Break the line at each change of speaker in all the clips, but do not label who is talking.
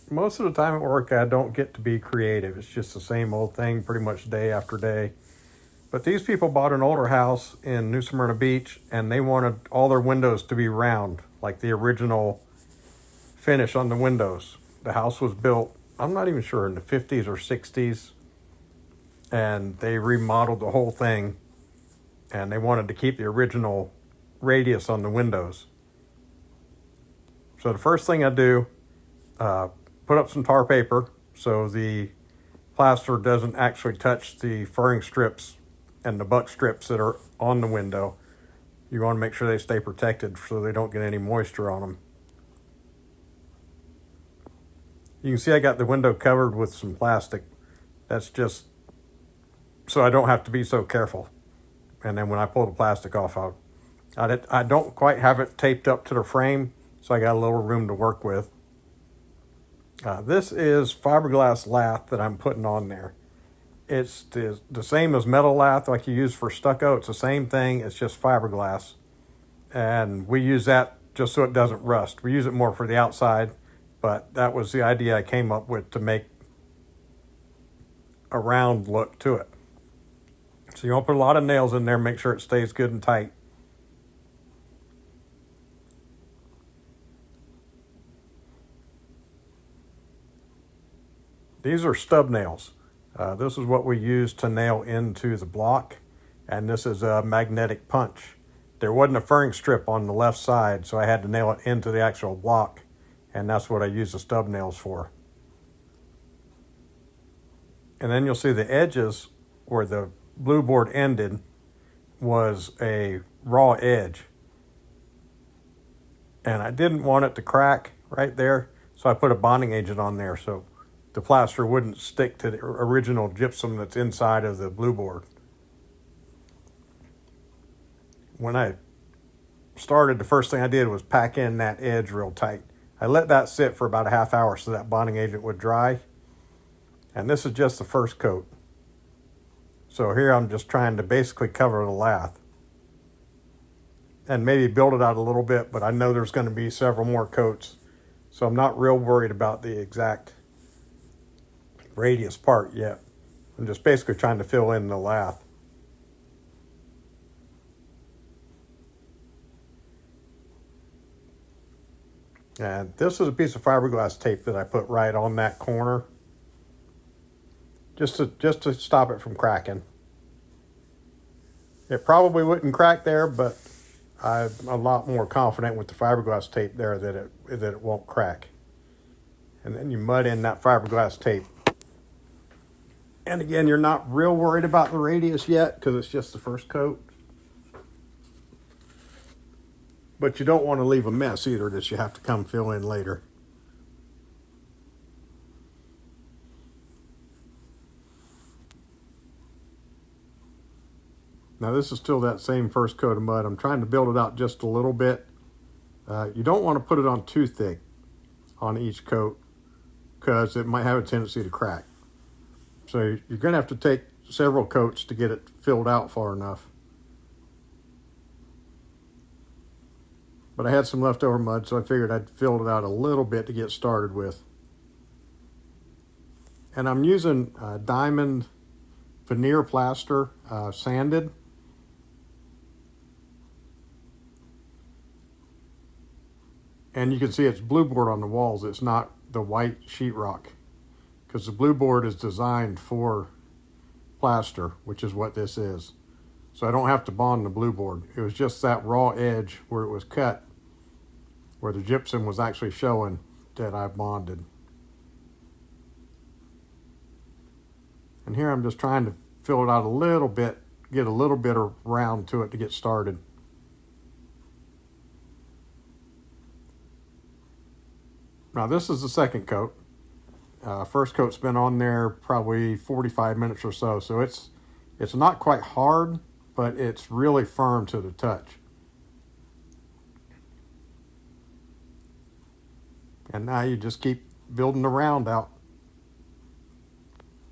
Most of the time at work, I don't get to be creative. It's just the same old thing pretty much day after day. But these people bought an older house in New Smyrna Beach, and they wanted all their windows to be round, like the original finish on the windows. The house was built, I'm not even sure, in the 50s or 60s, and they remodeled the whole thing, and they wanted to keep the original radius on the windows. So the first thing I do, put up some tar paper so the plaster doesn't actually touch the furring strips and the buck strips that are on the window. You want to make sure they stay protected so they don't get any moisture on them. You can see I got the window covered with some plastic. That's just so I don't have to be so careful. And then when I pull the plastic off, I don't quite have it taped up to the frame, so I got a little room to work with. This is fiberglass lath that I'm putting on there. It's the same as metal lath like you use for stucco. It's the same thing. It's just fiberglass. And we use that just so it doesn't rust. We use it more for the outside, but that was the idea I came up with to make a round look to it. So you want to put a lot of nails in there, make sure it stays good and tight. These are stub nails. This is what we use to nail into the block, and this is a magnetic punch. There wasn't a furring strip on the left side, so I had to nail it into the actual block, and that's what I use the stub nails for. And then you'll see the edges where the blue board ended was a raw edge. And I didn't want it to crack right there, so I put a bonding agent on there so the plaster wouldn't stick to the original gypsum that's inside of the blue board. When I started, the first thing I did was pack in that edge real tight. I let that sit for about a half hour so that bonding agent would dry. And this is just the first coat. So here I'm just trying to basically cover the lath. And maybe build it out a little bit, but I know there's going to be several more coats. So I'm not real worried about the exact radius part yet. I'm just basically trying to fill in the lath. And this is a piece of fiberglass tape that I put right on that corner, just to stop it from cracking. It probably wouldn't crack there, but I'm a lot more confident with the fiberglass tape there that it won't crack. And then you mud in that fiberglass tape. And again, you're not real worried about the radius yet because it's just the first coat. But you don't want to leave a mess either that you have to come fill in later. Now this is still that same first coat of mud. I'm trying to build it out just a little bit. You don't want to put it on too thick on each coat because it might have a tendency to crack. So you're going to have to take several coats to get it filled out far enough. But I had some leftover mud, so I figured I'd fill it out a little bit to get started with. And I'm using diamond veneer plaster, sanded. And you can see it's blue board on the walls. It's not the white sheetrock, because the blue board is designed for plaster, which is what this is. So I don't have to bond the blue board. It was just that raw edge where it was cut, where the gypsum was actually showing, that I bonded. And here I'm just trying to fill it out a little bit, get a little bit of round to it to get started. Now this is the second coat. First coat's been on there probably 45 minutes or so, so it's not quite hard, but it's really firm to the touch. And now you just keep building the round out.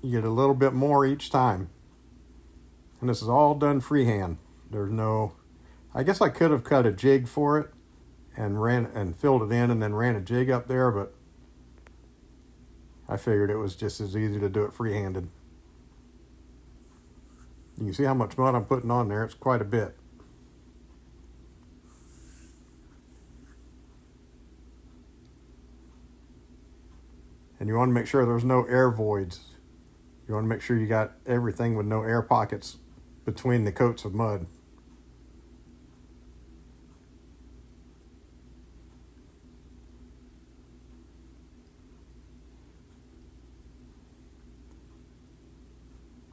You get a little bit more each time. And this is all done freehand. There's no, I guess I could have cut a jig for it and filled it in and then ran a jig up there, but I figured it was just as easy to do it free-handed. You can see how much mud I'm putting on there. It's quite a bit. And you want to make sure there's no air voids. You want to make sure you got everything with no air pockets between the coats of mud.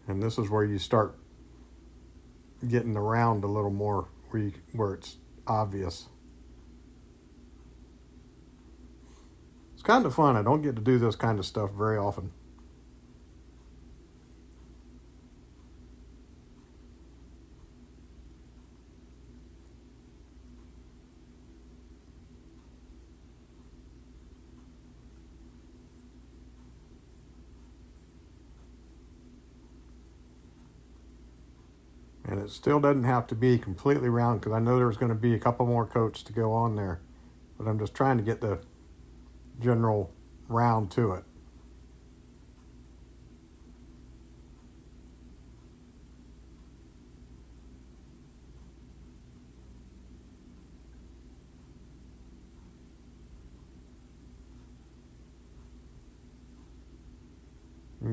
And this is where you start getting the round a little more, where it's obvious. It's kind of fun. I don't get to do this kind of stuff very often. And it still doesn't have to be completely round, because I know there's going to be a couple more coats to go on there. But I'm just trying to get the general round to it.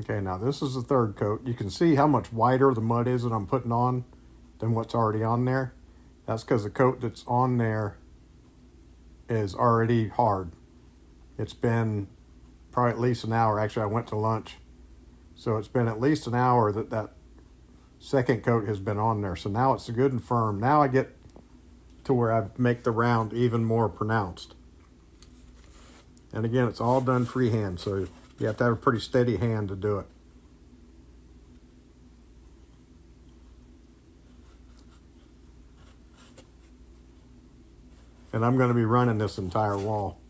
Okay, now this is the third coat. You can see how much whiter the mud is that I'm putting on than what's already on there. That's because the coat that's on there is already hard. It's been probably at least an hour. Actually, I went to lunch. So it's been at least an hour that second coat has been on there. So now it's good and firm. Now I get to where I make the round even more pronounced. And again, it's all done freehand, so you have to have a pretty steady hand to do it. And I'm going to be running this entire wall,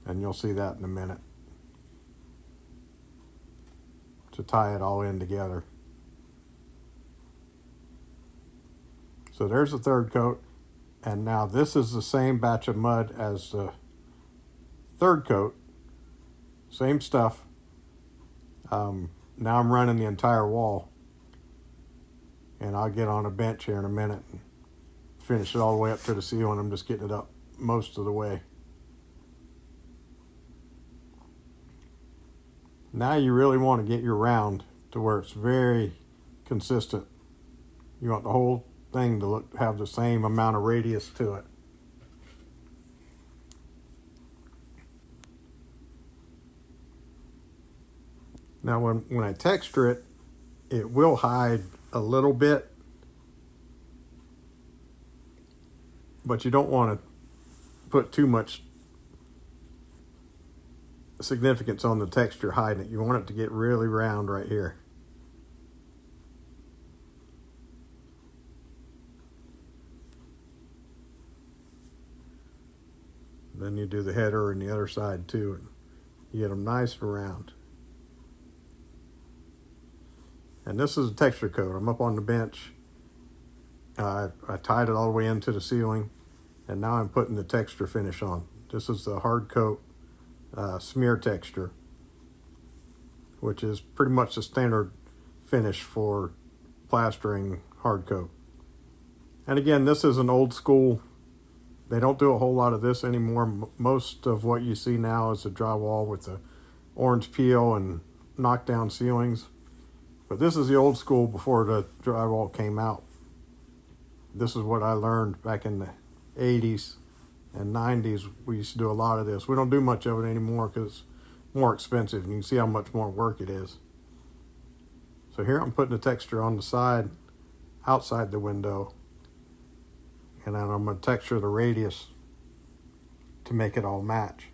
and you'll see that in a minute, to tie it all in together. So there's the third coat, and now this is the same batch of mud as the third coat. Same stuff. Now I'm running the entire wall, and I'll get on a bench here in a minute and finish it all the way up to the ceiling. I'm just getting it up most of the way. Now you really want to get your round to where it's very consistent. You want the whole thing to have the same amount of radius to it. Now when I texture it, it will hide a little bit, but you don't want to put too much significance on the texture hiding it. You want it to get really round right here. Then you do the header and the other side too, and you get them nice and round. And this is a texture coat. I'm up on the bench. I tied it all the way into the ceiling, and now I'm putting the texture finish on. This is the hard coat smear texture, which is pretty much the standard finish for plastering hard coat. And again, this is an old school. They don't do a whole lot of this anymore. Most of what you see now is a drywall with the orange peel and knockdown ceilings. But this is the old school before the drywall came out. This is what I learned back in the 80s and 90s. We used to do a lot of this. We don't do much of it anymore because it's more expensive, and you can see how much more work it is. So here I'm putting the texture on the side, outside the window, and then I'm going to texture the radius to make it all match.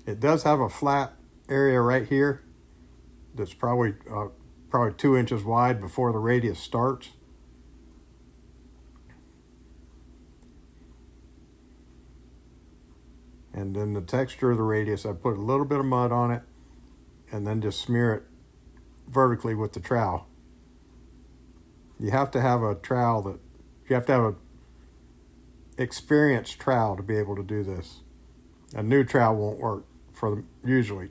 It does have a flat area right here that's probably 2 inches wide before the radius starts. And then the texture of the radius, I put a little bit of mud on it and then just smear it vertically with the trowel. You have to have a trowel you have to have an experienced trowel to be able to do this. A new trowel won't work usually.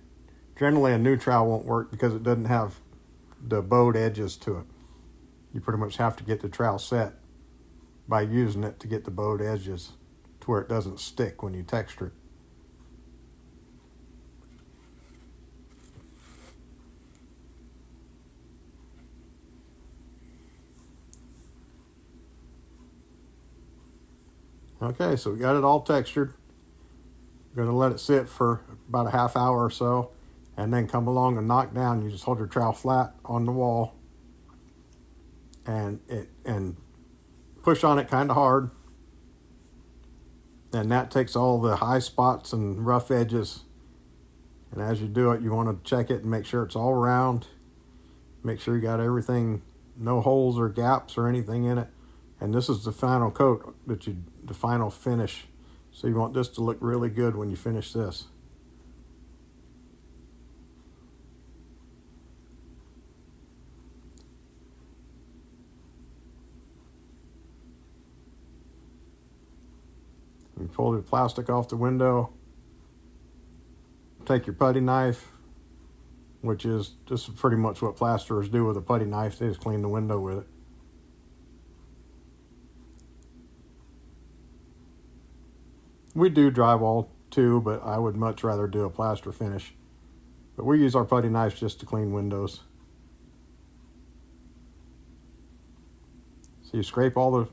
Generally, a new trowel won't work because it doesn't have the bowed edges to it. You pretty much have to get the trowel set by using it to get the bowed edges to where it doesn't stick when you texture it. Okay, so we got it all textured. We're going to let it sit for about a half hour or so, and then come along and knock down. You just hold your trowel flat on the wall and push on it kind of hard. And that takes all the high spots and rough edges. And as you do it, you want to check it and make sure it's all round. Make sure you got everything, no holes or gaps or anything in it. And this is the final coat, the final finish. So you want this to look really good when you finish this. You pull the plastic off the window. Take your putty knife, which is just pretty much what plasterers do with a putty knife. They just clean the window with it. We do drywall too, but I would much rather do a plaster finish. But we use our putty knives just to clean windows. So you scrape all the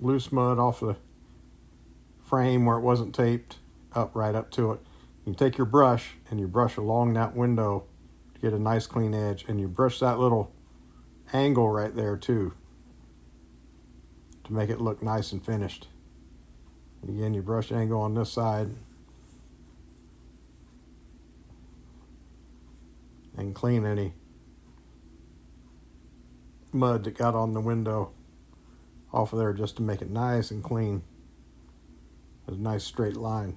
loose mud off the frame where it wasn't taped right up to it. You take your brush and you brush along that window to get a nice clean edge, and you brush that little angle right there too to make it look nice and finished. And again, you brush angle on this side and clean any mud that got on the window off of there just to make it nice and clean. A nice straight line.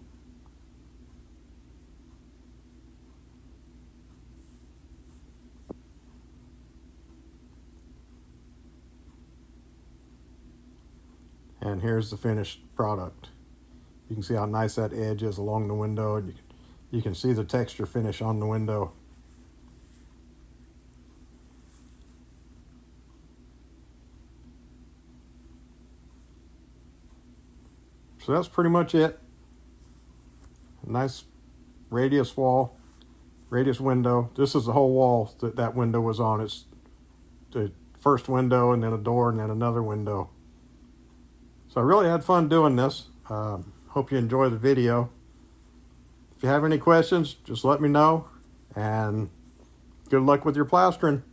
And here's the finished product. You can see how nice that edge is along the window, and you can see the texture finish on the window. So that's pretty much it. A nice radius wall, radius window. This is the whole wall that window was on. It's the first window, and then a door, and then another window. So I really had fun doing this. Hope you enjoy the video. If you have any questions, just let me know, and good luck with your plastering.